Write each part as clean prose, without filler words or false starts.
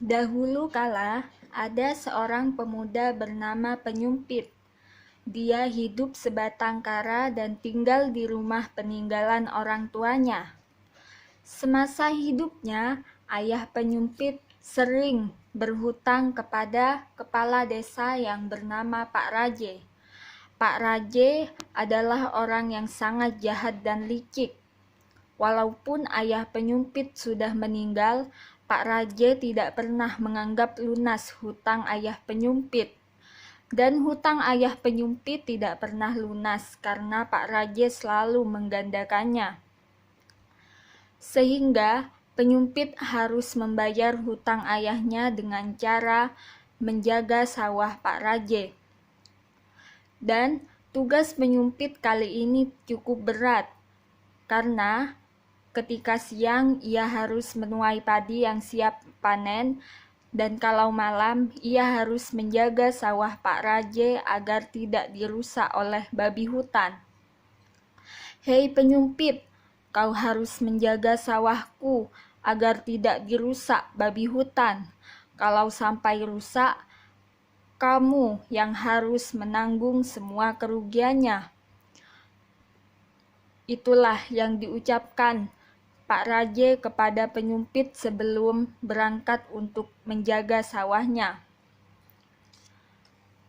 Dahulu kala, ada seorang pemuda bernama Penyumpit. Dia hidup sebatang kara dan tinggal di rumah peninggalan orang tuanya. Semasa hidupnya, ayah Penyumpit sering berhutang kepada kepala desa yang bernama Pak Raje. Pak Raje adalah orang yang sangat jahat dan licik. Walaupun ayah Penyumpit sudah meninggal, Pak Raje tidak pernah menganggap lunas hutang ayah Penyumpit. Dan hutang ayah Penyumpit tidak pernah lunas karena Pak Raje selalu menggandakannya. Sehingga Penyumpit harus membayar hutang ayahnya dengan cara menjaga sawah Pak Raje. Dan tugas Penyumpit kali ini cukup berat, karena ketika siang ia harus menuai padi yang siap panen, dan kalau malam ia harus menjaga sawah Pak Raje agar tidak dirusak oleh babi hutan. Hei Penyumpit, kau harus menjaga sawahku agar tidak dirusak babi hutan. Kalau sampai rusak, kamu yang harus menanggung semua kerugiannya. Itulah yang diucapkan Pak Raje kepada Penyumpit sebelum berangkat untuk menjaga sawahnya.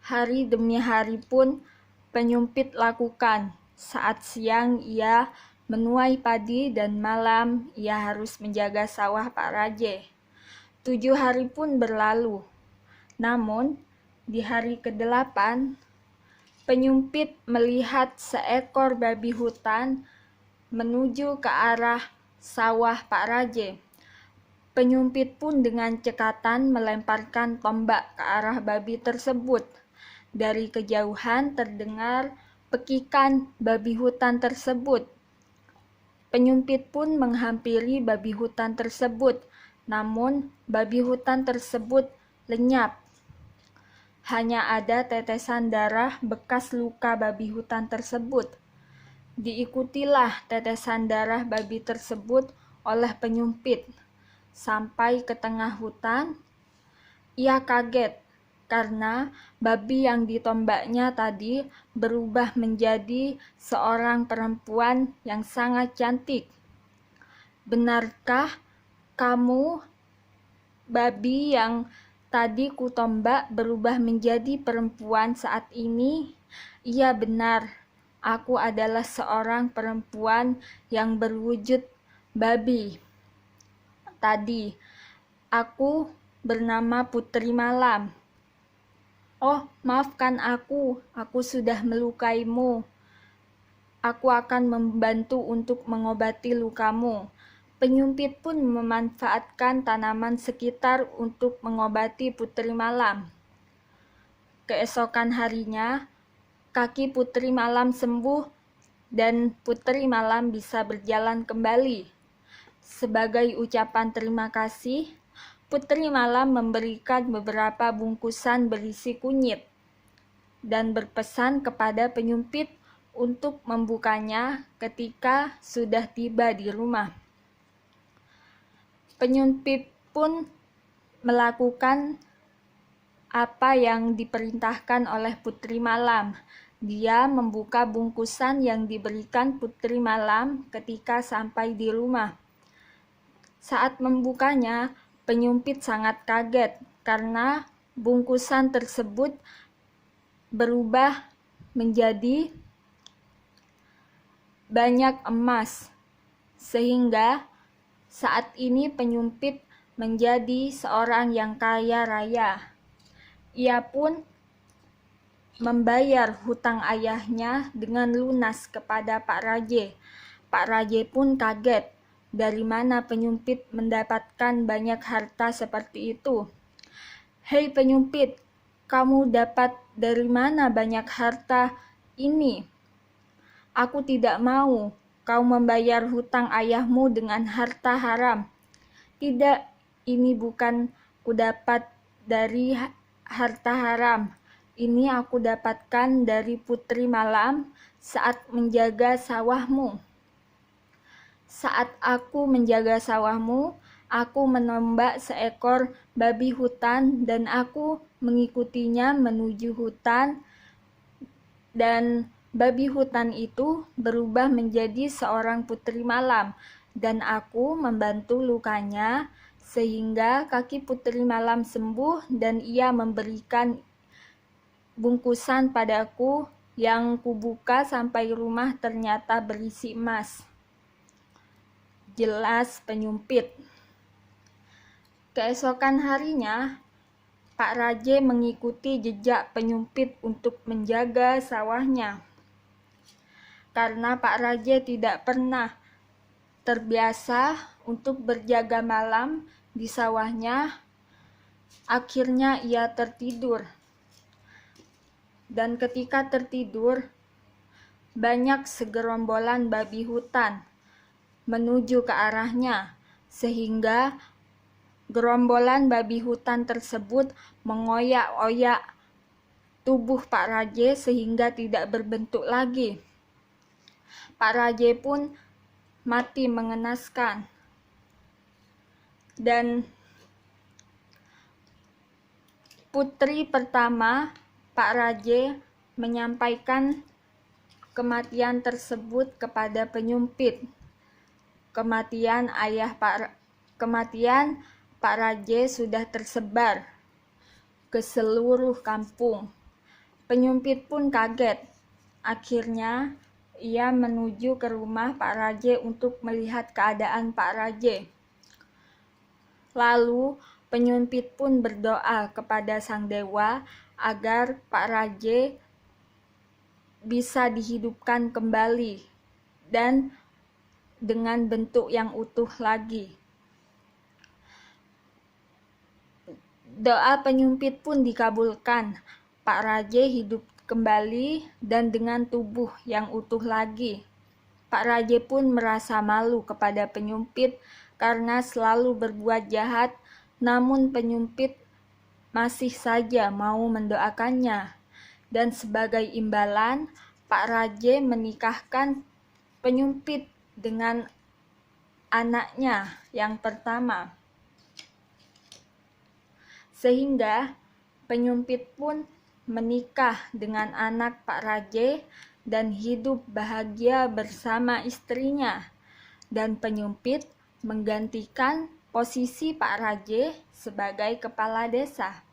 Hari demi hari pun Penyumpit lakukan. Saat siang ia menuai padi dan malam ia harus menjaga sawah Pak Raje. 7 hari pun berlalu. Namun di hari ke-8 Penyumpit melihat seekor babi hutan menuju ke arah sawah Pak Raje. Penyumpit pun dengan cekatan melemparkan tombak ke arah babi tersebut. Dari kejauhan terdengar pekikan babi hutan tersebut. Penyumpit pun menghampiri babi hutan tersebut, namun babi hutan tersebut lenyap. Hanya ada tetesan darah bekas luka babi hutan tersebut. Diikutilah tetesan darah babi tersebut oleh Penyumpit. Sampai ke tengah hutan, ia kaget karena babi yang ditombaknya tadi berubah menjadi seorang perempuan yang sangat cantik. Benarkah kamu, babi yang tadi kutombak, berubah menjadi perempuan saat ini? Iya benar, aku adalah seorang perempuan yang berwujud babi. Tadi, aku bernama Putri Malam. Oh, maafkan aku sudah melukaimu. Aku akan membantu untuk mengobati lukamu. Penyumpit pun memanfaatkan tanaman sekitar untuk mengobati Putri Malam. Keesokan harinya, kaki Putri Malam sembuh dan Putri Malam bisa berjalan kembali. Sebagai ucapan terima kasih, Putri Malam memberikan beberapa bungkusan berisi kunyit dan berpesan kepada Penyumpit untuk membukanya ketika sudah tiba di rumah. Penyumpit pun melakukan apa yang diperintahkan oleh Putri Malam. Dia membuka bungkusan yang diberikan Putri Malam ketika sampai di rumah. Saat membukanya, Penyumpit sangat kaget karena bungkusan tersebut berubah menjadi banyak emas, sehingga saat ini Penyumpit menjadi seorang yang kaya raya. Ia pun membayar hutang ayahnya dengan lunas kepada Pak Raje. Pak Raje pun kaget, dari mana Penyumpit mendapatkan banyak harta seperti itu. Hei Penyumpit, kamu dapat dari mana banyak harta ini? Aku tidak mau kau membayar hutang ayahmu dengan harta haram. Tidak, ini bukan kudapat dari harta haram. Ini aku dapatkan dari Putri Malam saat menjaga sawahmu. Saat aku menjaga sawahmu, Aku menombak seekor babi hutan dan aku mengikutinya menuju hutan, dan babi hutan itu berubah menjadi seorang putri malam, dan aku membantu lukanya sehingga kaki putri malam sembuh, dan ia memberikan bungkusan padaku yang kubuka sampai rumah ternyata berisi emas. Jelas penyumpit. Keesokan harinya, Pak Raje mengikuti jejak penyumpit untuk menjaga sawahnya. Karena Pak Raje tidak pernah terbiasa untuk berjaga malam di sawahnya, akhirnya ia tertidur. Dan ketika tertidur, banyak segerombolan babi hutan menuju ke arahnya, sehingga gerombolan babi hutan tersebut mengoyak-oyak tubuh Pak Raje sehingga tidak berbentuk lagi. Pak Raje pun mati mengenaskan. Dan putri pertama Pak Raje menyampaikan kematian tersebut kepada penyumpit. Kematian Pak Raje sudah tersebar ke seluruh kampung. Penyumpit pun kaget. Akhirnya ia menuju ke rumah Pak Raje untuk melihat keadaan Pak Raje. Lalu penyumpit pun berdoa kepada sang dewa agar Pak Raje bisa dihidupkan kembali dan dengan bentuk yang utuh lagi. Doa penyumpit pun dikabulkan. Pak Raje hidup kembali dan dengan tubuh yang utuh lagi. Pak Raje pun merasa malu kepada penyumpit karena selalu berbuat jahat, namun penyumpit masih saja mau mendoakannya. Dan sebagai imbalan, Pak Raje menikahkan penyumpit dengan anaknya yang pertama. Sehingga penyumpit pun menikah dengan anak Pak Raje dan hidup bahagia bersama istrinya. Dan penyumpit menggantikan posisi Pak Raje sebagai kepala desa.